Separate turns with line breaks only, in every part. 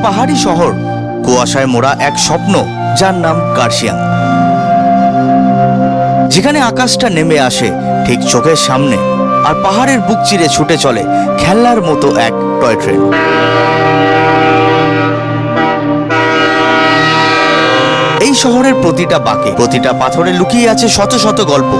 পাহাড়ি শহর, কুয়াশায় মোড়া এক স্বপ্ন যার নাম কার্শিয়াং, যেখানে আকাশটা নেমে আসে ঠিক চোখের সামনে আর পাহাড়ের বুক চিরে ছুটে চলে খেলনার মতো এক টয় ট্রেন। এই শহরের প্রতিটা বাঁকে, প্রতিটা পাথরে লুকিয়ে আছে শত শত গল্প।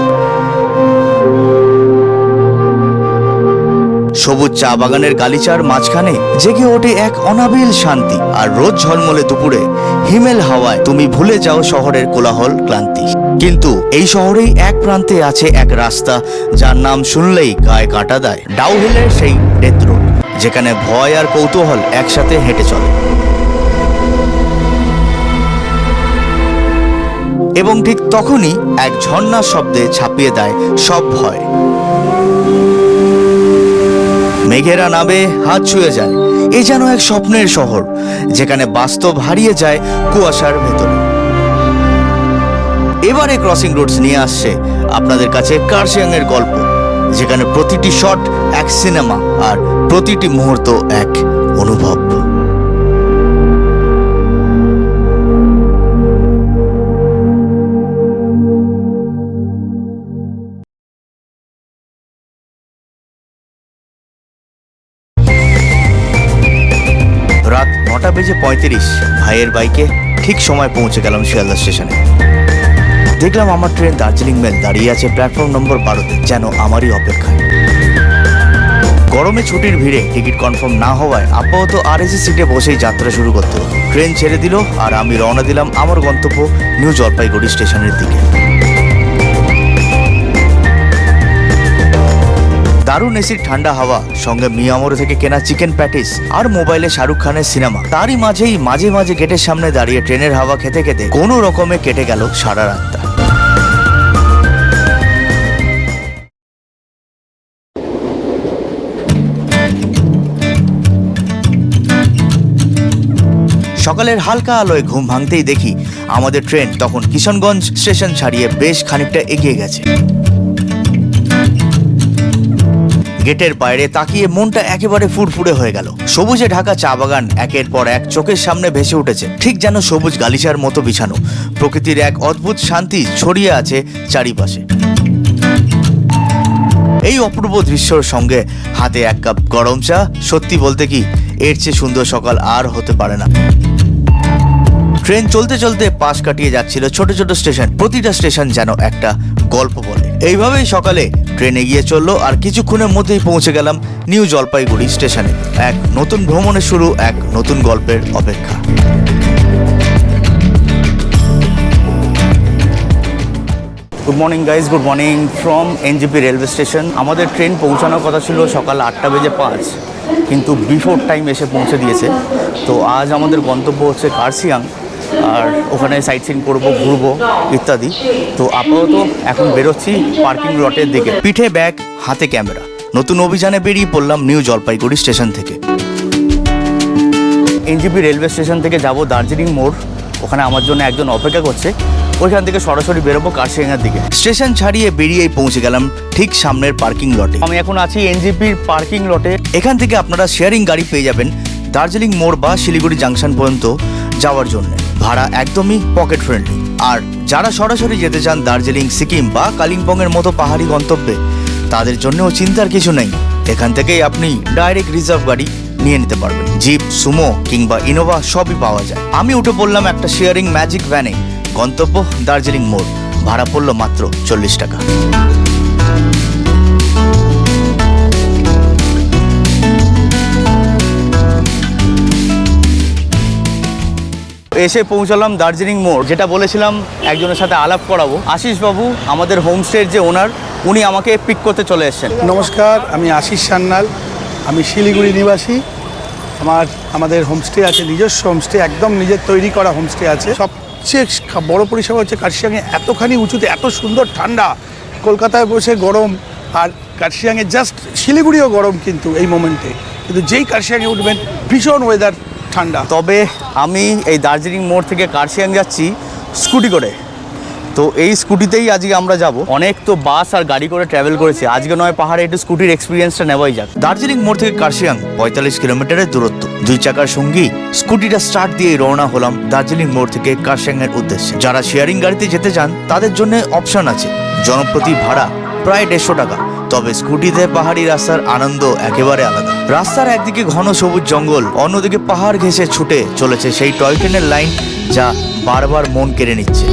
সবুজ চা বাগানের গালিচার মাঝখানে জেগে ওঠে এক অনাবিল শান্তি, আর রোজ ঝলমলে দুপুরে হিমেল হাওয়ায় তুমি ভুলে যাও শহরের কোলাহল ক্লান্তি। কিন্তু এই শহরেই এক প্রান্তে আছে এক রাস্তা যার নাম শুনলেই গায়ে কাঁটা দেয়, ডাউহিলের সেই ডেথ রোড, যেখানে ভয় আর কৌতূহল একসাথে হেঁটে চলে। এবং ঠিক তখনই এক ঝর্ণার শব্দে ছাপিয়ে দেয় সব ভয়। মেঘেরা নামে হাত ছুঁয়ে যায়, এ যেন এক স্বপ্নের শহর যেখানে বাস্তব হারিয়ে যায় কুয়াশার ভেতরে। এবারে ক্রসিং রুটস নিয়ে আসছে আপনাদের কাছে কার্শিয়াং এর গল্প, যেখানে প্রতিটি শট এক সিনেমা আর প্রতিটি মুহূর্ত এক অনুভব। রাত 9:35 ভাইয়ের বাইকে ঠিক সময় পৌঁছে গেলাম শিয়ালদা স্টেশনে। দেখলাম আমার ট্রেন দার্জিলিং মেল দাঁড়িয়ে আছে প্ল্যাটফর্ম নম্বর 12-তে, যেন আমারই অপেক্ষায়। গরমে ছুটির ভিড়ে টিকিট কনফার্ম না হওয়ায় আপাতত আরএসি সিটে বসেই যাত্রা শুরু করতে হলো। ট্রেন ছেড়ে দিল আর আমি রওনা দিলাম আমার গন্তব্য নিউ জলপাইগুড়ি স্টেশনের দিকে। দারুণ এসির ঠান্ডা হাওয়া, সঙ্গে মিয়ামোর থেকে কেনা চিকেন প্যাটিস আর মোবাইলে শাহরুখ খানের সিনেমা, তারই মাঝেই মাঝে মাঝে গেটের সামনে দাঁড়িয়ে ট্রেনের হাওয়া খেতে খেতে কোনো রকমে কেটে গেল সারা রাতটা। সকালের হালকা আলোয় ঘুম ভাঙতেই দেখি আমাদের ট্রেন তখন কিশনগঞ্জ স্টেশন ছাড়িয়ে বেশ খানিকটা এগিয়ে গেছে। গেটের বাইরে তাকিয়ে মনটা একেবারে ফুরফুরে হয়ে গেল। সবুজে ঢাকা চা বাগান একের পর এক চোখের সামনে ভেসে উঠেছে, ঠিক যেন সবুজ গালিচার মতো বিছানো। প্রকৃতির এক অদ্ভুত শান্তি ছড়িয়ে আছে চারিপাশে। এই অপূর্ব দৃশ্যর সঙ্গে হাতে এক কাপ গরম চা, সত্যি বলতে কি এর চেয়ে সুন্দর সকাল আর হতে পারে না। ট্রেন চলতে চলতে পাশ কাটিয়ে যাচ্ছিল ছোট ছোট স্টেশন, প্রতিটা স্টেশন যেন একটা গল্প বলে। এইভাবেই সকালে ট্রেন এগিয়ে চললো আর কিছুক্ষণের মধ্যেই পৌঁছে গেলাম নিউ জলপাইগুড়ি স্টেশনে। এক নতুন ভ্রমণের শুরু, এক নতুন গল্পের অপেক্ষা। Good morning guys, good morning from NJP railway station. আমাদের ট্রেন পৌঁছানোর কথা ছিল সকাল 8:05, কিন্তু বিফোর টাইম এসে পৌঁছে দিয়েছে। তো আজ আমাদের গন্তব্য হচ্ছে কার্শিয়াং, আর ওখানে সাইট সিন করবো, ঘুরবো ইত্যাদি। তো আপাতত এখন বেরোচ্ছি পার্কিং লটের দিকে, পিঠে ব্যাগ, হাতে ক্যামেরা। নতুন অভিযানে বেরিয়ে পড়লাম নিউ জলপাইগুড়ি স্টেশন থেকে। এনজেপি রেলওয়ে স্টেশন থেকে যাব দার্জিলিং মোড়, ওখানে আমার জন্য একজন অপেক্ষা করছে। ওইখান থেকে সরাসরি বেরোবো কার্শিয়াংয়ের দিকে। স্টেশন ছাড়িয়ে বেরিয়েই পৌঁছে গেলাম ঠিক সামনের পার্কিং লটে। আমি এখন আছি এনজেপির পার্কিং লটে। এখান থেকে আপনারা শেয়ারিং গাড়ি পেয়ে যাবেন দার্জিলিং মোড় বা শিলিগুড়ি জাংশন পর্যন্ত যাওয়ার জন্য। ভাড়া একদমই পকেট ফ্রেন্ডলি। আর যারা সরাসরি যেতে চান দার্জিলিং, সিকিম বা কালিম্পংয়ের মতো পাহাড়ি গন্তব্যে, তাদের জন্যও চিন্তার কিছু নেই। এখান থেকেই আপনি ডাইরেক্ট রিজার্ভ গাড়ি নিয়ে নিতে পারবেন। জিপ, সুমো কিংবা ইনোভা সবই পাওয়া যায়। আমি উঠে পড়লাম একটা শেয়ারিং ম্যাজিক ভ্যানে। গন্তব্য দার্জিলিং মোড়। ভাড়া পড়লো মাত্র 40 টাকা। এসে পৌঁছালাম দার্জিলিং মোড়। যেটা বলেছিলাম একজনের সাথে আলাপ করাবো, আশিস বাবু আমাদের হোমস্টের যে ওনার, উনি আমাকে পিক করতে চলে এসেছেন।
নমস্কার, আমি আশিস সান্যাল, আমি শিলিগুড়ি নিবাসী। আমাদের হোমস্টে আছে, নিজস্ব হোমস্টে, একদম নিজের তৈরি করা হোমস্টে আছে। সবচেয়ে বড় পরিষেবা হচ্ছে কার্শিয়াংয়ে এতখানি উঁচুতে এত সুন্দর ঠান্ডা। কলকাতায় বসে গরম, আর কার্শিয়াংয়ে জাস্ট শিলিগুড়িও গরম কিন্তু এই মোমেন্টে, কিন্তু যেই কার্শিয়াংয়ে উঠবেন ভীষণ ওয়েদার ঠান্ডা।
তবে আমি এই দার্জিলিং মোড় থেকে কার্শিয়াং যাচ্ছি স্কুটি করে। তো এই স্কুটিতেই আজকে আমরা যাব। অনেক তো বাস আর গাড়ি করে ট্রাভেল করেছি, আজকে নয় পাহাড়ে একটু স্কুটির এক্সপিরিয়েন্সটা নেওয়াই যাক। দার্জিলিং মোড় থেকে কার্শিয়াং 45 কিলোমিটারের দূরত্ব। 2 চাকার সঙ্গী স্কুটিটা স্টার্ট দিয়ে রওনা হলাম দার্জিলিং মোড় থেকে কার্শিয়াং এর উদ্দেশ্যে। যারা শেয়ারিং গাড়িতে যেতে চান তাদের জন্য অপশন আছে। জনপ্রতি ভাড়া প্রায় 150 টাকা। তবে স্কুটিতে পাহাড়ি রাস্তার আনন্দ একেবারে আলাদা। রাস্তার একদিকে ঘন সবুজ জঙ্গল, অন্যদিকে পাহাড় ঘেঁষে ছুটে চলেছে সেই টয় ট্রেনের লাইন যা বারবার মন কেড়ে নিচ্ছে।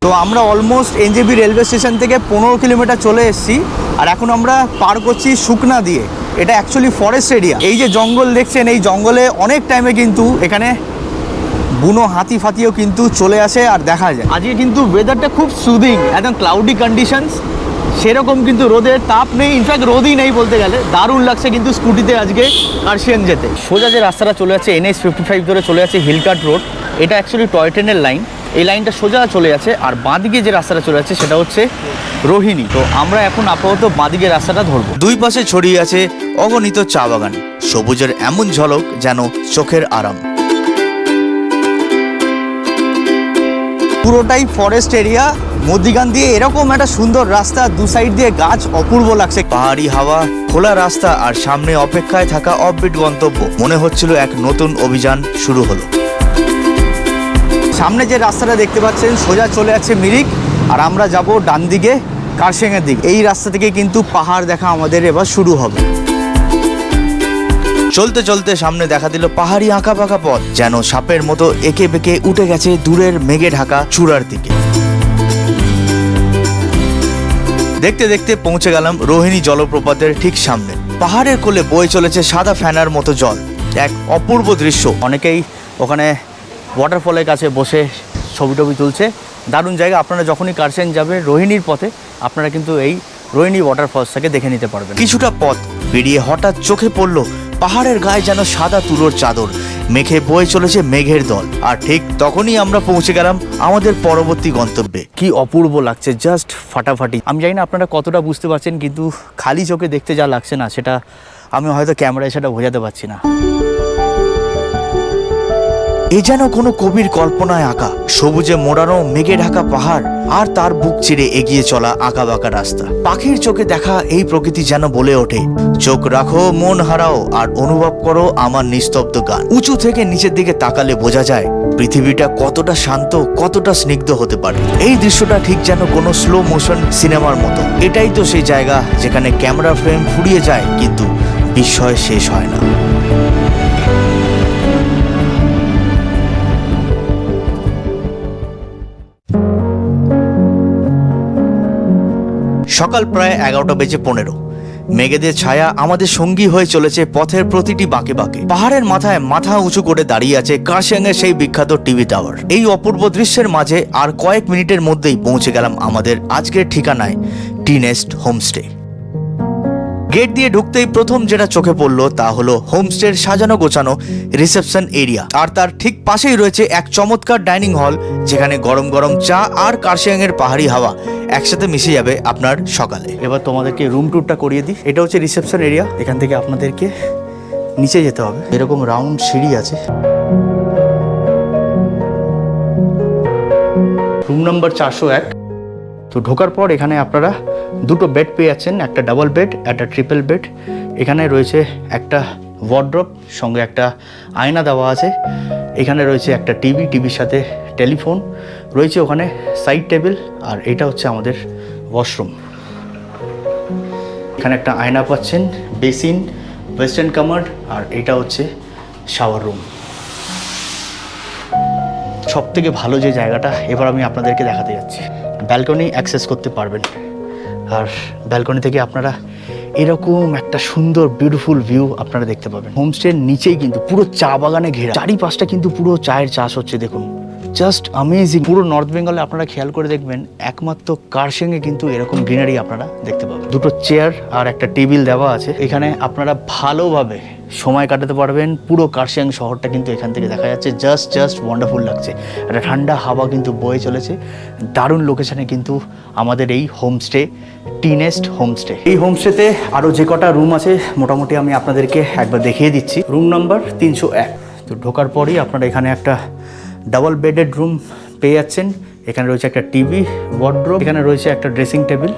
তো আমরা অলমোস্ট এনজেপি রেলওয়ে স্টেশন থেকে 15 কিলোমিটার চলে এসেছি, আর এখন আমরা পার করছি শুকনা দিয়ে। এটা অ্যাকচুয়ালি ফরেস্ট এরিয়া। এই যে জঙ্গল দেখছেন, এই জঙ্গলে অনেক টাইমে কিন্তু এখানে বুনো হাতি ফাতিও কিন্তু চলে আসে আর দেখা যায়। আজকে কিন্তু ওয়েদারটা খুব সুদিং, একদম ক্লাউডি কন্ডিশনস, সেরকম কিন্তু রোদের তাপ নেই, ইনফ্যাক্ট রোদই নেই বলতে গেলে। দারুণ লাগছে কিন্তু স্কুটিতে আজকে কার্শিয়াং যেতে। সোজা যে রাস্তাটা চলে যাচ্ছে NH 55 ধরে চলে যাচ্ছে হিলকাট রোড, এটা অ্যাকচুয়ালি টয় ট্রেনের লাইন। এই লাইনটা সোজা চলে যাচ্ছে, আর বাঁদিকে যে রাস্তাটা চলে যাচ্ছে সেটা হচ্ছে রোহিণী। তো আমরা এখন আপাতত বাঁদিকে রাস্তাটা ধরবো। দুই পাশে ছড়িয়ে আছে অগণিত চা বাগান, সবুজের এমন ঝলক যেন চোখের আরাম। পুরোটাই ফরেস্ট এরিয়া, মধ্যিখান দিয়ে এরকম একটা সুন্দর রাস্তা, দু সাইড দিয়ে গাছ, অপূর্ব লাগছে। পাহাড়ি হাওয়া, খোলা রাস্তা আর সামনে অপেক্ষায় থাকা অফবিট গন্তব্য। মনে হচ্ছিল এক নতুন অভিযান শুরু হলো। সামনে যে রাস্তাটা দেখতে পাচ্ছেন সোজা চলে যাচ্ছে মিরিক, আর আমরা যাব ডান দিকে কার্শিয়াংয়ের দিকে। এই রাস্তা থেকে কিন্তু পাহাড় দেখা আমাদের এবার শুরু হবে। চলতে চলতে সামনে দেখা দিল পাহাড়ি আঁকা বাঁকা পথ, যেন সাপের মতো এঁকে বেঁকে উঠে গেছে দূরের মেঘে ঢাকা চূড়ার দিকে। দেখতে দেখতে পৌঁছে গেলাম রোহিণী জলপ্রপাতের ঠিক সামনে। পাহাড়ের কোলে বয়ে চলেছে সাদা ফেনার মতো জল, এক অপূর্ব দৃশ্য। অনেকেই ওখানে ওয়াটারফলের কাছে বসে ছবি টবি তুলছে। দারুণ জায়গা। আপনারা যখনই কার্শিয়াং যাবেন রোহিণীর পথে, আপনারা কিন্তু এই রোহিণী ওয়াটারফলসটাকে দেখে নিতে পারবেন। কিছুটা পথ বেরিয়ে হঠাৎ চোখে পড়লো পাহাড়ের গায়ে যেন সাদা তুলোর চাদর, মেঘে বয়ে চলেছে মেঘের দল। আর ঠিক তখনই আমরা পৌঁছে গেলাম আমাদের পরবর্তী গন্তব্যে। কি অপূর্ব লাগছে, জাস্ট ফাটাফাটি। আমি জানি না আপনারা কতটা বুঝতে পারছেন, কিন্তু খালি চোখে দেখতে যা লাগছে না, সেটা আমি হয়তো ক্যামেরায় সেটা বোঝাতে পারছি না। এ যেন কোনো কবির কল্পনায় আঁকা, সবুজে মোড়ানো মেঘে ঢাকা পাহাড়, আর তার বুক চিরে এগিয়ে চলা আঁকা বাঁকা রাস্তা। পাখির চোখে দেখা এই প্রকৃতি যেন বলে ওঠে, চোখ রাখো, মন হারাও, আর অনুভব করো আমার নিস্তব্ধ গান। উঁচু থেকে নিচের দিকে তাকালে বোঝা যায় পৃথিবীটা কতটা শান্ত, কতটা স্নিগ্ধ হতে পারে। এই দৃশ্যটা ঠিক যেন কোনো স্লো মোশন সিনেমার মতো। এটাই তো সেই জায়গা যেখানে ক্যামেরা ফ্রেম ফুরিয়ে যায় কিন্তু বিস্ময় শেষ হয় না। সকাল প্রায় 11:15। মেঘেদের ছায়া আমাদের সঙ্গী হয়ে চলেছে পথের প্রতিটি বাঁকে বাঁকে। পাহাড়ের মাথায় মাথা উঁচু করে দাঁড়িয়ে আছে কার্শিয়াংয়ের সেই বিখ্যাত টিভি টাওয়ার। এই অপূর্ব দৃশ্যের মাঝে আর কয়েক মিনিটের মধ্যেই পৌঁছে গেলাম আমাদের আজকের ঠিকানায়, টি নেস্ট হোমস্টে। গেট দিয়ে ঢুকতেই প্রথম যেটা চোখে পড়লো তা হলো হোমস্টের সাজানো গোছানো রিসেপশন এরিয়া, আর তার ঠিক পাশেই রয়েছে এক চমৎকার ডাইনিং হল, যেখানে গরম গরম চা আর কার্শিয়াংয়ের পাহাড়ি হাওয়া একসাথে মিশে যাবে আপনার সকালে। এবার তোমাদেরকে রুম ট্যুরটা করিয়ে দিই। এটা হচ্ছে রিসেপশন এরিয়া। এখান থেকে আপনাদেরকে নিচে যেতে হবে, এরকম রাউন্ড সিঁড়ি আছে। Room number 401। তো ঢোকার পর এখানে আপনারা দুটো বেড পেয়ে যাচ্ছেন, একটা ডাবল বেড, একটা ট্রিপল বেড। এখানে রয়েছে একটা ওয়ার্ড্রপ, সঙ্গে একটা আয়না দেওয়া আছে। এখানে রয়েছে একটা টিভির সাথে টেলিফোন রয়েছে, ওখানে সাইড টেবিল, আর এটা হচ্ছে আমাদের ওয়াশরুম। এখানে একটা আয়না পাচ্ছেন, বেসিন, ওয়েস্টার্ন কামার্ড, আর এটা হচ্ছে শাওয়ার রুম। সব থেকে ভালো যে জায়গাটা এবার আমি আপনাদেরকে দেখাতে যাচ্ছি, ব্যালকনি অ্যাক্সেস করতে পারবেন, আর ব্যালকনি থেকে আপনারা এরকম একটা সুন্দর বিউটিফুল ভিউ আপনারা দেখতে পাবেন। হোমস্টের নিচেই কিন্তু পুরো চা বাগানে ঘেরা, চারিপাশটা কিন্তু পুরো চায়ের চাষ হচ্ছে। দেখুন, জাস্ট অ্যামেজিং। পুরো নর্থ বেঙ্গলে আপনারা খেয়াল করে দেখবেন একমাত্র কার্শিয়াংয়ে কিন্তু এরকম গ্রিনারি আপনারা দেখতে পাবেন। দুটো চেয়ার আর একটা টেবিল দেওয়া আছে, এখানে আপনারা ভালোভাবে সময় কাটাতে পারবেন। পুরো কার্শিয়াং শহরটা কিন্তু এখান থেকে দেখা যাচ্ছে, জাস্ট ওয়ান্ডারফুল লাগছে। একটা ঠান্ডা হাওয়া কিন্তু বয়ে চলেছে। দারুণ লোকেশনে কিন্তু আমাদের এই হোমস্টে, টি নেস্ট হোমস্টে। এই হোমস্টেতে আরও যে কটা রুম আছে মোটামুটি আমি আপনাদেরকে একবার দেখিয়ে দিচ্ছি। Room number 301। তো ঢোকার পরেই আপনারা এখানে একটা ডাবল বেডেড রুম পেয়ে যাচ্ছেন। এখানে রয়েছে একটা টিভি, ওয়ার্ডরোব, এখানে রয়েছে একটা ড্রেসিং টেবিল,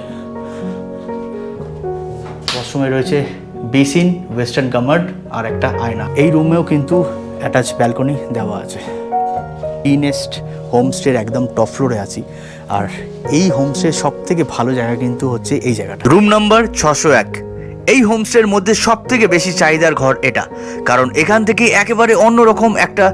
ওয়াশরুমে রয়েছে বেসিন, ওয়েস্টার্ন কামার্ড আর একটা আয়না। এই রুমেও কিন্তু অ্যাটাচ ব্যালকনি দেওয়া আছে। ইনেস্ট হোমস্টের একদম টপ ফ্লোরে আছি, আর এই হোমস্টের সব থেকে ভালো জায়গা কিন্তু হচ্ছে এই জায়গাটা। Room number 601। এই হোমস্টের মধ্যে সব থেকে বেশি চাহিদার ঘর এটা, কারণ এখান থেকে একেবারে অন্যরকম একটা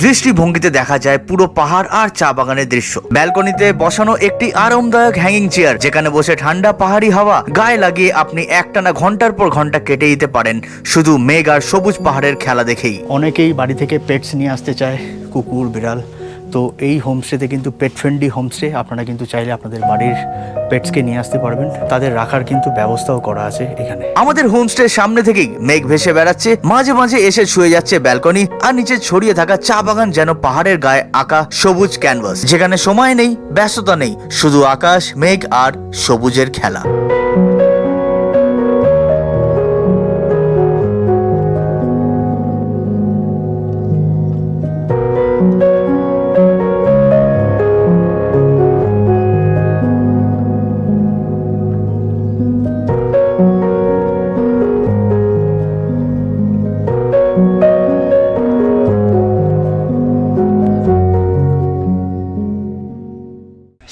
দৃষ্টিভঙ্গিতে দেখা যায় পুরো পাহাড় আর চা বাগানের দৃশ্য। ব্যালকনিতে বসানো একটি আরামদায়ক হ্যাঙ্গিং চেয়ার, যেখানে বসে ঠান্ডা পাহাড়ি হাওয়া গায়ে লাগিয়ে আপনি একটানা ঘন্টার পর ঘন্টা কেটে দিতে পারেন শুধু মেঘ আর সবুজ পাহাড়ের খেলা দেখেই। অনেকেই বাড়ি থেকে পেটস নিয়ে আসতে চায়, কুকুর, বিড়াল। তো এই হোমস্টেতে কিন্তু পেট ফ্রেন্ডলি হোমস্টে, আপনারা কিন্তু চাইলে আপনাদের বাড়ির পেটসকে নিয়ে আসতে পারবেন, তাদের রাখার কিন্তু ব্যবস্থাও করা আছে এখানে। আমাদের হোমস্টের সামনে থেকেই মেঘ ভেসে বেড়াচ্ছে, মাঝে মাঝে এসে ছুঁয়ে যাচ্ছে ব্যালকনি, আর নিচে ছড়িয়ে থাকা চা বাগান যেন পাহাড়ের গায়ে আঁকা সবুজ ক্যানভাস, যেখানে সময় নেই, ব্যস্ততা নেই, শুধু আকাশ, মেঘ আর সবুজের খেলা।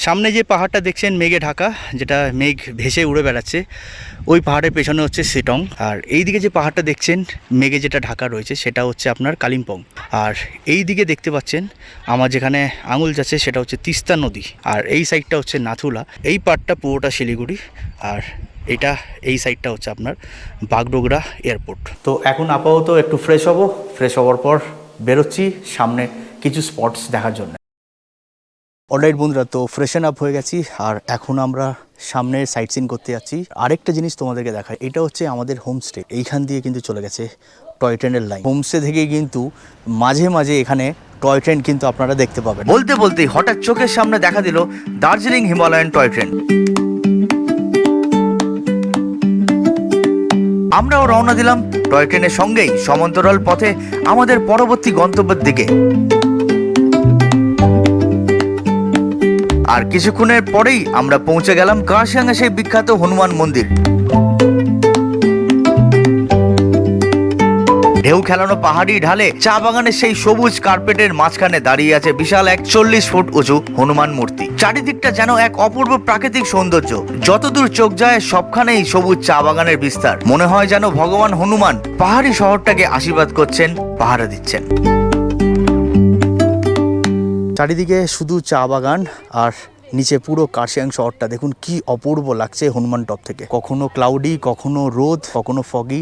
সামনে যে পাহাড়টা দেখছেন মেঘে ঢাকা, যেটা মেঘ ভেসে উড়ে বেড়াচ্ছে, ওই পাহাড়ের পেছনে হচ্ছে সিটং। আর এই দিকে যে পাহাড়টা দেখছেন মেঘে যেটা ঢাকা রয়েছে, সেটা হচ্ছে আপনার কালিম্পং। আর এই দিকে দেখতে পাচ্ছেন আমার যেখানে আঙুল যাচ্ছে সেটা হচ্ছে তিস্তা নদী, আর এই সাইডটা হচ্ছে নাথুলা। এই পার্টটা পুরোটা শিলিগুড়ি, আর এটা এই সাইডটা হচ্ছে আপনার বাগডোগরা এয়ারপোর্ট। তো এখন আপাতত একটু ফ্রেশ হব, ফ্রেশ হওয়ার পর বেরোচ্ছি সামনে কিছু স্পটস দেখার জন্য। অলরাইট বন্ধুরা, তো ফ্রেশন আপ হয়ে গেছি, আর এখন আমরা সামনে সাইট সিন করতে যাচ্ছি। আরেকটা জিনিস তোমাদেরকে দেখাই, এটা হচ্ছে আমাদের হোমস্টে। এইখান দিয়ে কিন্তু চলে গেছে টয় ট্রেনের লাইন। হোমস্টে থেকেই কিন্তু মাঝে মাঝে এখানে টয় ট্রেন কিন্তু আপনারা দেখতে পাবেন। বলতে বলতেই হঠাৎ চোখের সামনে দেখা দিল দার্জিলিং হিমালয়ান টয় ট্রেন। আমরাও রওনা দিলাম টয় ট্রেনের সঙ্গেই সমান্তরাল পথে আমাদের পরবর্তী গন্তব্যের দিকে। আর কিছুক্ষণের পরেই আমরা পৌঁছে গেলাম কার্শিয়াংয়ে সেই বিখ্যাত হনুমান মন্দির। ঢেউ খেলানো পাহাড়ি ঢালে চা বাগানের সেই সবুজ কার্পেটের মাঝখানে দাঁড়িয়ে আছে বিশাল এক 40 ফুট উঁচু হনুমান মূর্তি। চারিদিকটা যেন এক অপূর্ব প্রাকৃতিক সৌন্দর্য, যতদূর চোখ যায় সবখানেই সবুজ চা বাগানের বিস্তার। মনে হয় যেন ভগবান হনুমান পাহাড়ি শহরটাকে আশীর্বাদ করছেন, পাহারা দিচ্ছেন। চারিদিকে শুধু চা বাগান, আর নিচে পুরো কার্শিয়াং শহরটা দেখুন কি অপূর্ব লাগছে হনুমান টপ থেকে। কখনো ক্লাউডি, কখনো রোদ, কখনো ফগি।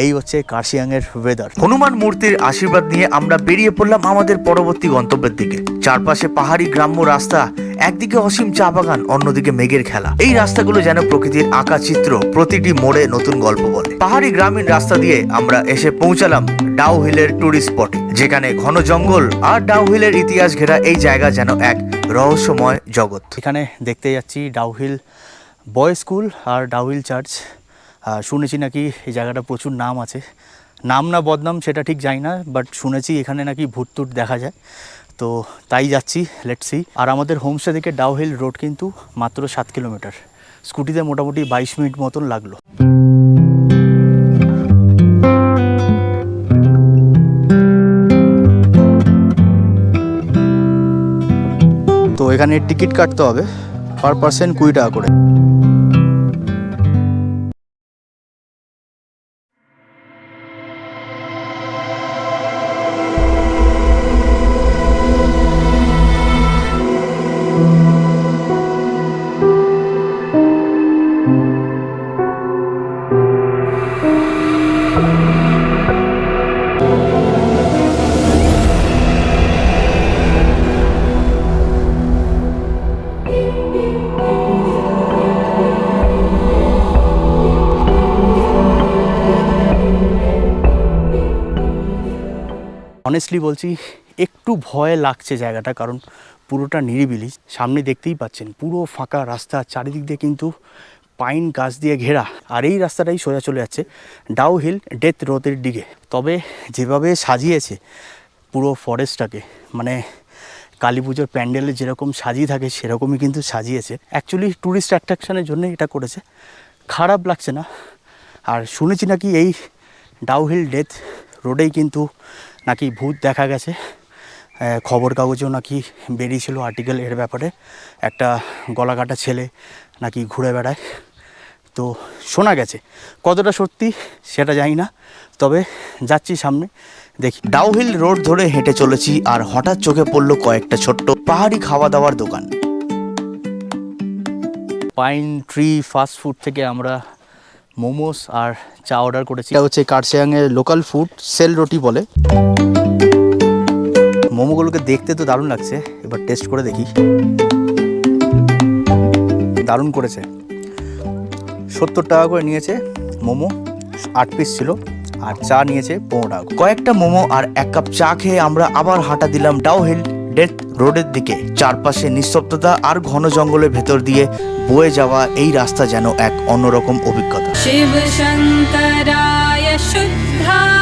এই হচ্ছে কার্শিয়াংয়ের ওয়েদার। হনুমান মূর্তির আশীর্বাদ নিয়ে আমরা বেরিয়ে পড়লাম আমাদের পরবর্তী গন্তব্যের দিকে। চারপাশে পাহাড়ি গ্রাম্য রাস্তা, একদিকে অসীম চা বাগান, অন্যদিকে মেঘের খেলা। এই রাস্তাগুলো যেন প্রকৃতির আঁকা চিত্র, প্রতিটি মোড়ে নতুন গল্প বলে। পাহাড়ি গ্রামীণ রাস্তা দিয়ে আমরা এসে পৌঁছালাম ডাউ হিলের টুরিস্ট স্পটে, যেখানে ঘন জঙ্গল আর ডাউ হিলের ইতিহাস ঘেরা এই জায়গা যেন এক রহস্যময় জগৎ। এখানে দেখতে যাচ্ছি ডাউ হিল বয়েজ স্কুল আর ডাউ হিল চার্চ। শুনেছি নাকি এই জায়গাটা প্রচুর নাম আছে, নাম না বদনাম সেটা ঠিক জানি না, বাট শুনেছি এখানে নাকি ভূত টুট দেখা যায়। তো তাই যাচ্ছি, লেটস সি। আর আমাদের হোমস্টে থেকে ডাউ হিল রোড কিন্তু মাত্র 7 কিলোমিটার, স্কুটিতে মোটামুটি 22 মিনিট মতন লাগলো। তো এখানে টিকিট কাটতে হবে, পার পার্সন 20 টাকা করে। অনেস্টলি বলছি একটু ভয় লাগছে জায়গাটা, কারণ পুরোটা নিরিবিলি। সামনে দেখতেই পাচ্ছেন পুরো ফাঁকা রাস্তা, চারিদিক দিয়ে কিন্তু পাইন গাছ দিয়ে ঘেরা, আর এই রাস্তাটাই সোজা চলে যাচ্ছে ডাউ হিল ডেথ রোডের দিকে। তবে যেভাবে সাজিয়েছে পুরো ফরেস্টটাকে, মানে কালী পুজোর প্যান্ডেলে যেরকম সাজিয়ে থাকে সেরকমই কিন্তু সাজিয়েছে। অ্যাকচুয়ালি ট্যুরিস্ট অ্যাট্রাকশনের জন্য এটা করেছে, খারাপ লাগছে না। আর শুনেছি নাকি এই ডাউহিল ডেথ রোডেই কিন্তু নাকি ভূত দেখা গেছে, খবর কাগজেও নাকি বেরিয়েছিল আর্টিকেল এর ব্যাপারে, একটা গলাকাটা ছেলে নাকি ঘুরে বেড়ায়। তো শোনা গেছে, কতটা সত্যি সেটা জানি না, তবে যাচ্ছি সামনে দেখি। ডাউহিল রোড ধরে হেঁটে চলেছি আর হঠাৎ চোখে পড়লো কয়েকটা ছোট্ট পাহাড়ি খাওয়া দাওয়ার দোকান। পাইন ট্রি ফাস্ট ফুড থেকে আমরা মোমোস আর চা অর্ডার করেছি। এটা হচ্ছে কার্শিয়াংয়ের লোকাল ফুড, সেল রুটি বলে। মোমোগুলোকে দেখতে তো দারুণ লাগছে, এবার টেস্ট করে দেখি। দারুণ করেছে। 70 টাকা করে নিয়েছে মোমো, 8 পিস ছিল, আর চা নিয়েছে 15 টাকা। কয়েকটা মোমো আর 1 কাপ চা খেয়ে আমরা আবার হাঁটা দিলাম ডাউহিল ডেথ রোডের দিকে। চারপাশে নিস্তব্ধতা আর ঘন জঙ্গলের ভেতর দিয়ে বয়ে যাওয়া এই রাস্তা যেন এক অন্যরকম অভিজ্ঞতা। শিব শঙ্করায় শুদ্ধায়।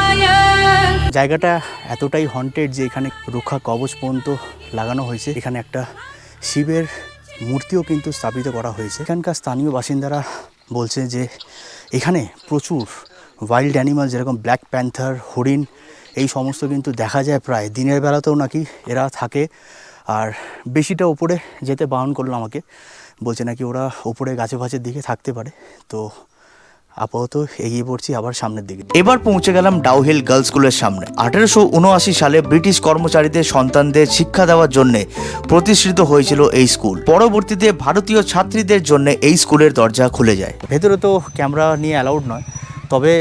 জায়গাটা এতটাই হন্টেড যে এখানে রক্ষা কবচ পর্যন্ত লাগানো হয়েছে। এখানে একটা শিবের মূর্তিও কিন্তু স্থাপিত করা হয়েছে। এখানকার স্থানীয় বাসিন্দারা বলছে যে এখানে প্রচুর ওয়াইল্ড অ্যানিমাল, যেরকম ব্ল্যাক প্যান্থার, হরিণ, এই সমস্ত কিন্তু দেখা যায় প্রায়। দিনের বেলাতেও নাকি এরা থাকে। আর বেশিটা উপরে যেতে বারণ করলো আমাকে, বলছে নাকি ওরা উপরে গাছে ফাছের দিকে থাকতে পারে। তো আপাতত এগিয়ে পড়ছি আবার সামনের দিকে। এবার পৌঁছে গেলাম ডাউহিল গার্লস স্কুলের সামনে। 1879 সালে ব্রিটিশ কর্মচারীদের সন্তানদের শিক্ষা দেওয়ার জন্য প্রতিষ্ঠিত হয়েছিল এই স্কুল। পরবর্তীতে ভারতীয় ছাত্রীদের জন্য এই স্কুলের দরজা খুলে যায়। ভেতরে তো ক্যামেরা নিয়ে অ্যালাউড নয়, তবে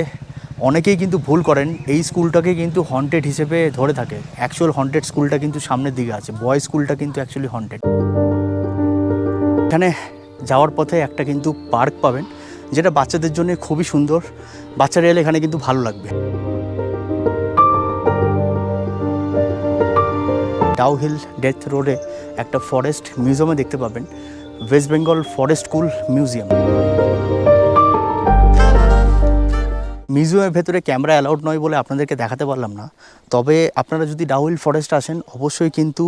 অনেকেই কিন্তু ভুল করেন, এই স্কুলটাকে কিন্তু হন্টেড হিসেবে ধরে থাকে। অ্যাকচুয়াল হন্টেড স্কুলটা কিন্তু সামনের দিকে আছে, বয় স্কুলটা কিন্তু অ্যাকচুয়ালি হন্টেড। এখানে যাওয়ার পথে একটা কিন্তু পার্ক পাবেন, যেটা বাচ্চাদের জন্য খুবই সুন্দর। বাচ্চারা এলে এখানে কিন্তু ভালো লাগবে। ডাউহিল ডেথ রোডে একটা ফরেস্ট মিউজিয়ামে দেখতে পাবেন, West Bengal forest school museum. মিউজিয়ামের ভেতরে ক্যামেরা অ্যালাউড নয় বলে আপনাদেরকে দেখাতে পারলাম না, তবে আপনারা যদি ডাউহিল ফরেস্ট আসেন অবশ্যই কিন্তু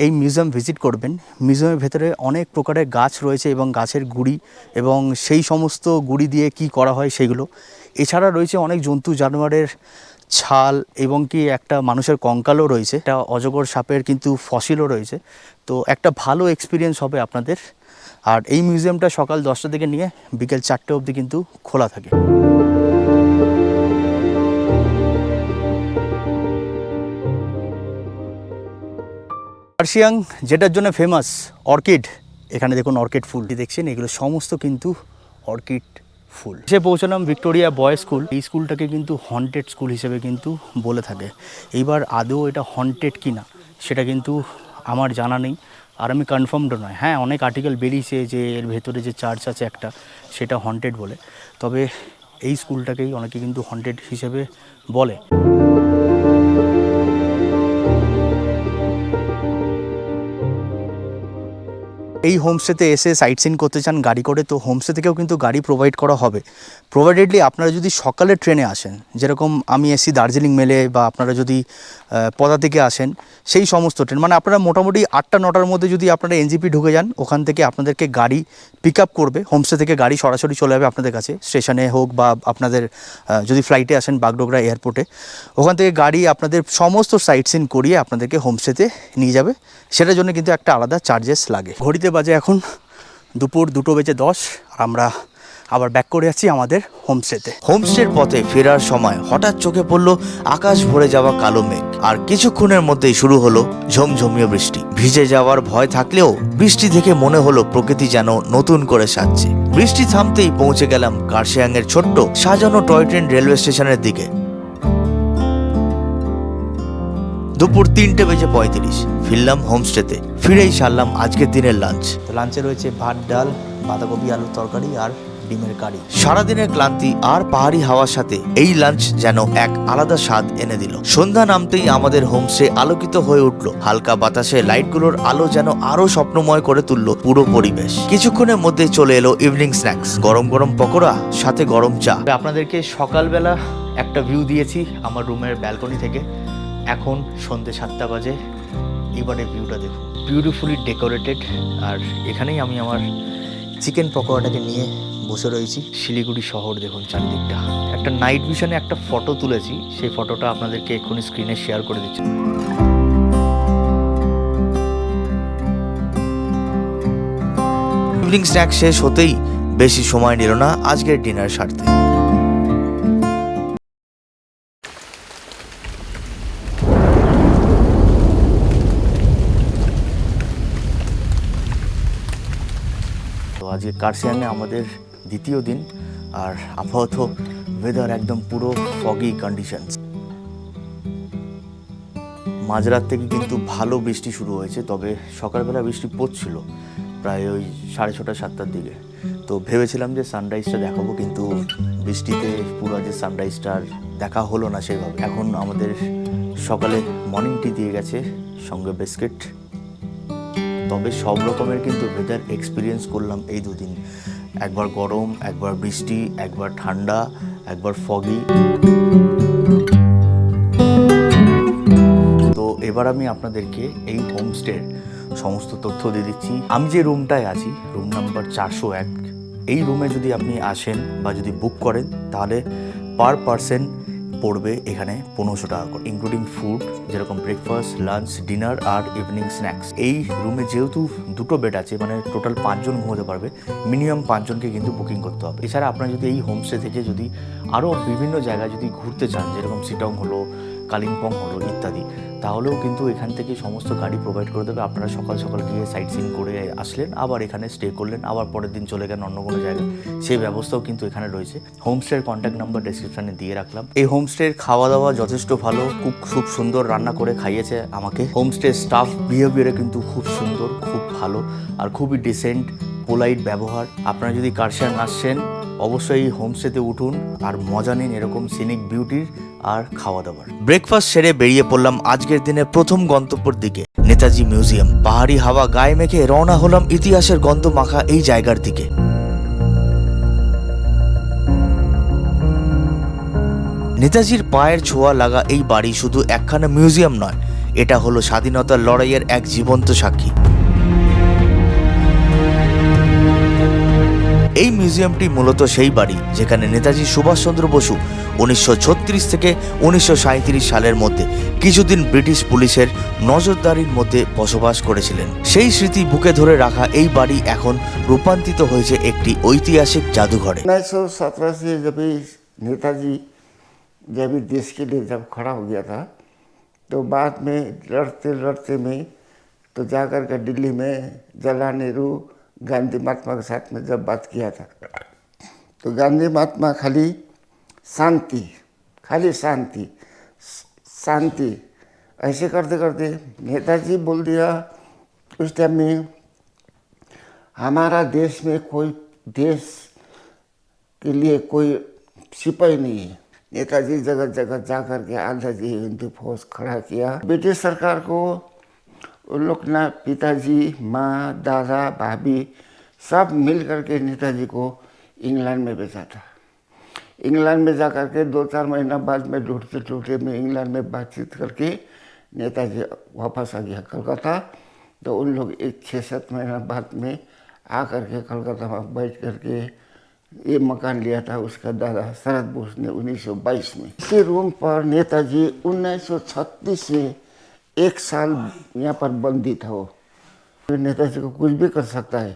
এই মিউজিয়াম ভিজিট করবেন। মিউজিয়ামের ভেতরে অনেক প্রকারের গাছ রয়েছে এবং গাছের গুঁড়ি এবং সেই সমস্ত গুঁড়ি দিয়ে কি করা হয় সেগুলো। এছাড়া রয়েছে অনেক জন্তু জানোয়ারের ছাল এবং কি একটা মানুষের কঙ্কালও রয়েছে, একটা অজগর সাপের কিন্তু ফসিলও রয়েছে। তো একটা ভালো এক্সপিরিয়েন্স হবে আপনাদের। আর এই মিউজিয়ামটা সকাল 10টা থেকে নিয়ে বিকেল 4টে অবধি কিন্তু খোলা থাকে। কার্শিয়াং যেটার জন্য ফেমাস, অর্কিড। এখানে দেখুন অর্কিড ফুল দেখছেন, এগুলো সমস্ত কিন্তু অর্কিড ফুল। সে পৌঁছলাম ভিক্টোরিয়া বয়েজ স্কুল। এই স্কুলটাকে কিন্তু হন্টেড স্কুল হিসেবে কিন্তু বলে থাকে। এইবার আদৌ এটা হন্টেড কি না সেটা কিন্তু আমার জানা নেই, আর আমি কনফার্মড নয়। হ্যাঁ, অনেক আর্টিকেল বেরিয়েছে যে এর ভেতরে যে চার্চ আছে একটা, সেটা হন্টেড বলে। তবে এই স্কুলটাকেই অনেকে কিন্তু হন্টেড হিসেবে বলে। এই হোমস্টেতে এসে সাইট সিন করতে চান গাড়ি করে, তো হোমস্টে থেকেও কিন্তু গাড়ি প্রোভাইড করা হবে। প্রোভাইডেডলি আপনারা যদি সকালে ট্রেনে আসেন, যেরকম আমি এসছি দার্জিলিং মেলে, বা আপনারা যদি পদা থেকে আসেন, সেই সমস্ত ট্রেন, মানে আপনারা মোটামুটি 8টা-9টার মধ্যে যদি আপনারা এনজিপি ঢুকে যান, ওখান থেকে আপনাদেরকে গাড়ি পিক আপ করবে। হোমস্টে থেকে গাড়ি সরাসরি চলে যাবে আপনাদের কাছে, স্টেশনে হোক বা আপনাদের যদি ফ্লাইটে আসেন বাগডোগরা এয়ারপোর্টে, ওখান থেকে গাড়ি আপনাদের সমস্ত সাইট সিন করিয়ে আপনাদেরকে হোমস্টেতে নিয়ে যাবে। সেটার জন্য কিন্তু একটা আলাদা চার্জেস লাগে। ঘড়িতে বাজে এখন দুপুর 2:10, আর আমরা আবার ব্যাক করে যাচ্ছি আমাদের হোমস্টেতে। হোমস্টের পথে ফেরার সময় হঠাৎ চোখে পড়লো আকাশ ভরে যাওয়া কালো মেঘ, আর কিছুক্ষণের মধ্যেই শুরু হলো ঝমঝমিয়ে বৃষ্টি। ভিজে যাওয়ার ভয় থাকলেও বৃষ্টি দেখে মনে হলো প্রকৃতি যেন নতুন করে সাজছে। বৃষ্টি থামতেই পৌঁছে গেলাম কার্শিয়াংয়ের ছোট্ট সাজানো টয় ট্রেন রেলওয়ে স্টেশনের দিকে। দুপুর 3:35 ফিরলাম হোমস্টেতে। ফিরেই সারলাম আজকের দিনের লাঞ্চ। লাঞ্চে রয়েছে ভাত, ডাল, বাঁধাকপি আলুর তরকারি আর ডিমের কারি। সারাদিনের ক্লান্তি আর পাহাড়ি হাওয়ার সাথে এই লাঞ্চ যেন এক আলাদা স্বাদ এনে দিল। সন্ধ্যা নামতেই আমাদের হোমস্টে আলোকিত হয়ে উঠল। হালকা বাতাসে লাইটগুলোর আলো যেন আরো স্বপ্নময় করে তুলল পুরো পরিবেশ। কিছুক্ষণের মধ্যে চলে এলো ইভিনিং স্ন্যাক্স, গরম গরম পকোড়া, সাথে গরম চা। আপনাদেরকে সকালবেলা একটা ভিউ দিয়েছি আমার রুমের ব্যালকনি থেকে। এখন সন্ধ্যে 7টা বাজে। এবারে ভিউটা দেখুন, বিউটিফুলি ডেকোরেটেড। আর এখানেই আমি আমার চিকেন পকোড়াটাকে নিয়ে বসে রয়েছি। শিলিগুড়ি শহর দেখুন চারিদিকটা। একটা নাইট ভিশনে একটা ফটো তুলেছি, সেই ফটোটা আপনাদেরকে এক্ষুনি স্ক্রিনে শেয়ার করে দিচ্ছি। ইভিনিং স্ন্যাক শেষ হতেই বেশি সময় নিল না আজকের ডিনার সারতে। তো আজকে কার্শিয়াংয়ে আমাদের দ্বিতীয় দিন, আর আপাতত ওয়েদার একদম পুরো ফগি কন্ডিশনস। মাঝরাত থেকে কিন্তু ভালো বৃষ্টি শুরু হয়েছে, তবে সকালবেলা বৃষ্টি পড়ছিল প্রায় ওই 6:30 7টার দিকে। তো ভেবেছিলাম যে সানরাইজটা দেখাবো, কিন্তু বৃষ্টিতে পুরো যে সানরাইজটা আর দেখা হলো না সেভাবে। এখন আমাদের সকালে মর্নিং টি দিয়ে গেছে, সঙ্গে বিস্কিট। তবে সব রকমের কিন্তু ওয়েদার এক্সপিরিয়েন্স করলাম এই দুদিন। একবার গরম, একবার বৃষ্টি, একবার ঠান্ডা, একবার ফগি। তো এবার আমি আপনাদেরকে এই হোমস্টের সমস্ত তথ্য দিয়ে দিচ্ছি। আমি যে রুমটায় আছি, রুম নাম্বার 401, এই রুমে যদি আপনি আসেন বা যদি বুক করেন তাহলে পার পারসন পড়বে এখানে 1500 টাকা করে, ইনক্লুডিং ফুড, যেরকম ব্রেকফাস্ট, লাঞ্চ, ডিনার আর ইভিনিং স্ন্যাক্স। এই রুমে যেহেতু 2টো বেড আছে, মানে টোটাল 5 জন ঘুমোতে পারবে, মিনিমাম 5 জনকে কিন্তু বুকিং করতে হবে। এছাড়া আপনারা যদি এই হোমস্টে থেকে যদি আরও বিভিন্ন জায়গায় যদি ঘুরতে চান, যেরকম শিটং হলো, কালিম্পং হলো ইত্যাদি, তাহলেও কিন্তু এখান থেকে সমস্ত গাড়ি প্রোভাইড করে দেবে। আপনারা সকাল সকাল গিয়ে সাইট সিন করে আসলেন, আবার এখানে স্টে করলেন, আবার পরের দিন চলে গেলেন অন্য কোনো জায়গায়, সেই ব্যবস্থাও কিন্তু এখানে রয়েছে। হোমস্টের কন্ট্যাক্ট নাম্বার ডেসক্রিপশনে দিয়ে রাখলাম। এই হোমস্টের খাওয়া দাওয়া যথেষ্ট ভালো, খুব সুন্দর রান্না করে খাইয়েছে আমাকে। হোমস্টের স্টাফ বিহেভিয়ারে কিন্তু খুব সুন্দর, খুব ভালো, আর খুবই ডিসেন্ট, পোলাইট ব্যবহার। আপনারা যদি কার্শিয়াং আসছেন অবশ্যই হোমস্টেতে উঠুন আর মজা নিন এরকম সিনিক বিউটির আর খাওয়া দাওয়ার। ব্রেকফাস্ট সেরে বেরিয়ে পড়লাম আজকের দিনের প্রথম গন্তব্যের দিকে, নেতাজি মিউজিয়াম। পাহাড়ি হাওয়া গায়ে মেখে রওনা হলাম ইতিহাসের গন্ধ মাখা এই জায়গার দিকে। নেতাজির পায়ের ছোঁয়া লাগা এই বাড়ি শুধু একখানা মিউজিয়াম নয়, এটা হলো স্বাধীনতার লড়াইয়ের এক জীবন্ত সাক্ষী। এই মিউজিয়ামটি মূলত সেই বাড়ি যেখানে নেতাজি সুভাষচন্দ্র বসু 1936 থেকে 1937 সালের মধ্যে কিছুদিন ব্রিটিশ পুলিশের নজরদারির মধ্যে বসবাস করেছিলেন। সেই স্মৃতি বুকে ধরে রাখা এই বাড়ি এখন রূপান্তরিত হয়েছে একটি ঐতিহাসিক জাদুঘরে।
1917 से जब नेताजी जब देश के लिए जब खड़ा हो गया था, तो बाद में लड़ते लड़ते में तो जाकर के दिल्ली में जवाहरलाल नेहरू, गांधी महात्मा के साथ में जब बात किया था, तो गांधी महात्मा खाली शांति ऐसे करते करते नेताजी बोल दिया उस टाइम में, हमारा देश में कोई देश के लिए कोई सिपाही नहीं है। नेताजी जगह जगह जा कर के आज़ादी हिंदू फौज खड़ा किया। ब्रिटिश सरकार को उन लोग ना पिताजी, माँ, दादा, भाभी सब मिल करके नेताजी को इंग्लैंड में भेजा था। इंग्लैंड में जा कर के 2-4 महीना बाद में ढूंढते में इंग्लैंड में बातचीत करके नेताजी वापस आ गया कलकत्ता। तो उन लोग 6-7 महीना बाद में आ कर के कलकत्ता में बैठ करके ये मकान लिया था उसका दादा शरद बोस ने 1922 में। इसी रूम पर नेताजी 1936 में 1 साल यहाँ पर बंदी था। वो नेताजी को कुछ भी कर सकता है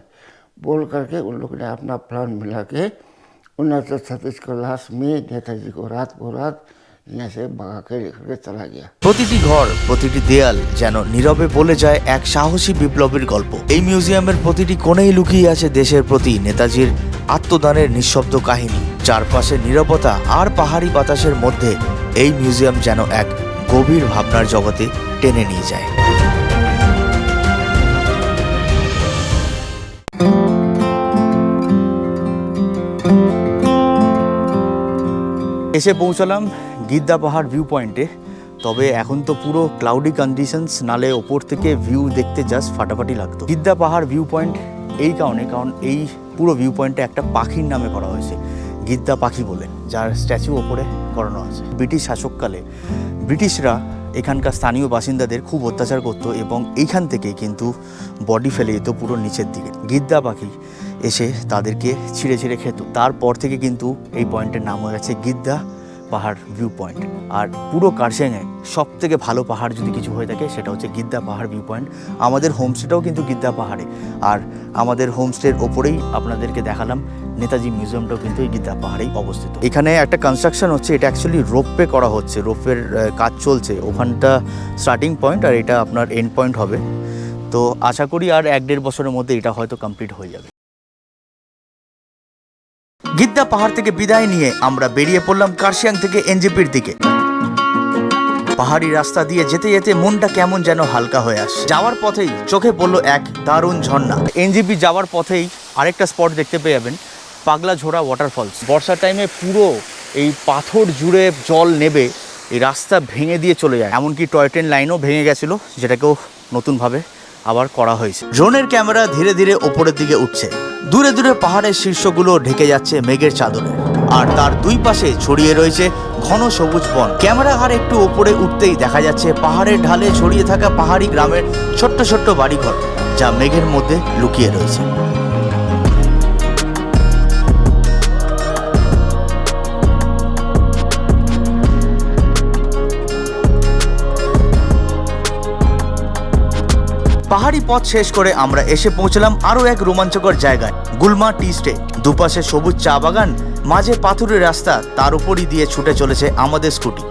बोल करके उन लोगों ने अपना प्लान मिला के 1936 को लास्ट में नेताजी को रात को रात यहाँ से भगा के लेकर चला गया।
প্রতিটি ঘর, প্রতিটি দেয়াল যেন নীরবে বলে যায় এক সাহসী বিপ্লবীর গল্প। এই মিউজিয়ামের প্রতিটি কোণেই লুকিয়ে আছে দেশের প্রতি নেতাজির আত্মদানের নিঃশব্দ কাহিনী। চারপাশে নীরবতা আর পাহাড়ি বাতাসের মধ্যে এই মিউজিয়াম যেন এক গভীর ভাবনার জগতে টেনে নিয়ে যায়। এসে পৌঁছালাম গিদ্দা পাহাড় ভিউ পয়েন্টে। তবে এখন তো পুরো ক্লাউডি কন্ডিশনস, নালে ওপর থেকে ভিউ দেখতে জাস্ট ফাটাফাটি লাগতো। গিদ্দা পাহাড় ভিউ পয়েন্ট এই কারণে, কারণ এই পুরো ভিউ পয়েন্টে একটা পাখির নামে করা হয়েছে, গিদ্দা পাখি বলে, যার স্ট্যাচু ওপরে করানো আছে। ব্রিটিশ শাসককালে ব্রিটিশরা এখানকার স্থানীয় বাসিন্দাদের খুব অত্যাচার করতো এবং এইখান থেকে কিন্তু বডি ফেলে যেত পুরো নিচের দিকে। গিদ্দা পাখি এসে তাদেরকে ছিঁড়ে ছিঁড়ে খেত। তারপর থেকে কিন্তু এই পয়েন্টের নাম হয়ে গেছে গিদ্দা পাহাড় ভিউ পয়েন্ট। আর পুরো কার্শিয়াংয়ে সব থেকে ভালো পাহাড় যদি কিছু হয়ে থাকে সেটা হচ্ছে গিদ্দা পাহাড় ভিউ পয়েন্ট। আমাদের হোমস্টেটাও কিন্তু গিদ্দা পাহাড়ে, আর আমাদের হোমস্টের ওপরেই আপনাদেরকে দেখালাম নেতাজি মিউজিয়ামটাও কিন্তু এই গিদ্দা পাহাড়েই অবস্থিত। এখানে একটা কনস্ট্রাকশন হচ্ছে, এটা অ্যাকচুয়ালি রোপওয়ে করা হচ্ছে, রোপওয়ের কাজ চলছে। ওখানটা স্টার্টিং পয়েন্ট আর এটা আপনার এন্ড পয়েন্ট হবে। তো আশা করি আর 1-1.5 বছরের মধ্যে এটা হয়তো কমপ্লিট হয়ে যাবে। গিদ্দা পাহাড় থেকে বিদায় নিয়ে আমরা বেরিয়ে পড়লাম কার্শিয়াং থেকে এনজেপির দিকে। পাহাড়ি রাস্তা দিয়ে যেতে যেতে মনটা কেমন যেন হালকা হয়ে আসে। যাওয়ার পথেই চোখে পড়লো এক দারুণ ঝর্ণা। এনজেপি যাওয়ার পথেই আরেকটা স্পট দেখতে পেয়ে যাবেন, পাগলাঝোড়া ওয়াটারফলস। বর্ষার টাইমে পুরো এই পাথর জুড়ে জল নেবে, এই রাস্তা ভেঙে দিয়ে চলে যায়। এমনকি টয় ট্রেন লাইনও ভেঙে গেছিলো, যেটাকেও নতুনভাবে আবার করা হয়েছে। ড্রোনের ক্যামেরা ধীরে ধীরে ওপরের দিকে উঠছে। দূরে দূরে পাহাড়ের শীর্ষগুলো ঢেকে যাচ্ছে মেঘের চাদরে, আর তার দুই পাশে ছড়িয়ে রয়েছে ঘন সবুজ বন। ক্যামেরা আর একটু ওপরে উঠতেই দেখা যাচ্ছে পাহাড়ের ঢালে ছড়িয়ে থাকা পাহাড়ি গ্রামের ছোট্ট ছোট্ট বাড়িঘর, যা মেঘের মধ্যে লুকিয়ে রয়েছে। পাহাড়ি পথ শেষ করে আমরা এসে পৌঁছলাম আরও এক রোমাঞ্চকর জায়গায়, গুলমা টি স্টেট। দুপাশে সবুজ চা বাগান, মাঝে পাথুরের রাস্তা, তার উপরই দিয়ে ছুটে চলেছে আমাদের স্কুটি।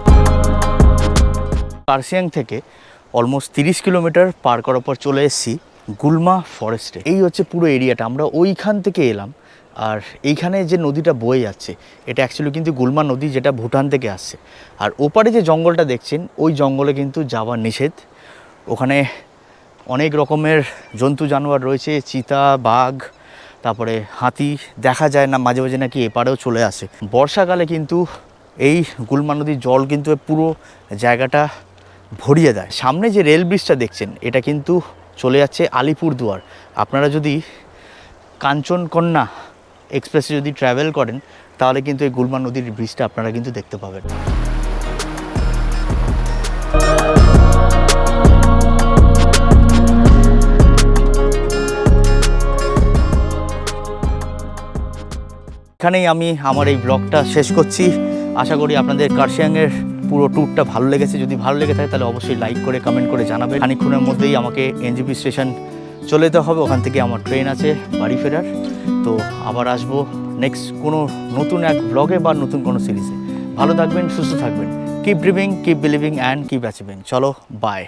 কার্শিয়াং থেকে অলমোস্ট 30 কিলোমিটার পার করার পর চলে এসেছি গুলমা ফরেস্টে। এই হচ্ছে পুরো এরিয়াটা, আমরা ওইখান থেকে এলাম। আর এইখানে যে নদীটা বয়ে যাচ্ছে এটা অ্যাকচুয়ালি কিন্তু গুলমা নদী, যেটা ভুটান থেকে আসছে। আর ওপারে যে জঙ্গলটা দেখছেন ওই জঙ্গলে কিন্তু যাওয়া নিষেধ। ওখানে অনেক রকমের জন্তু জানোয়ার রয়েছে, চিতা, বাঘ, তারপরে হাতি দেখা যায় না, মাঝে মাঝে নাকি এপারেও চলে আসে। বর্ষাকালে কিন্তু এই গুলমা নদীর জল কিন্তু পুরো জায়গাটা ভরিয়ে দেয়। সামনে যে রেল ব্রিজটা দেখছেন এটা কিন্তু চলে যাচ্ছে আলিপুরদুয়ার। আপনারা যদি কাঞ্চনকন্যা এক্সপ্রেসে যদি ট্রাভেল করেন তাহলে কিন্তু এই গুলমা নদীর ব্রিজটা আপনারা কিন্তু দেখতে পাবেন। এখানেই আমি আমার এই ব্লগটা শেষ করছি। আশা করি আপনাদের কার্শিয়াংয়ের পুরো ট্যুরটা ভালো লেগেছে। যদি ভালো লেগে থাকে তাহলে অবশ্যই লাইক করে কমেন্ট করে জানাবেন। খানিকক্ষণের মধ্যেই আমাকে এনজেপি স্টেশন চলে যেতে হবে, ওখান থেকে আমার ট্রেন আছে বাড়ি ফেরার। তো আবার আসবো নেক্সট কোনো নতুন এক ব্লগে বা নতুন কোনো সিরিজে। ভালো থাকবেন, সুস্থ থাকবেন। Keep dreaming, keep believing and keep achieving. চলো, বাই।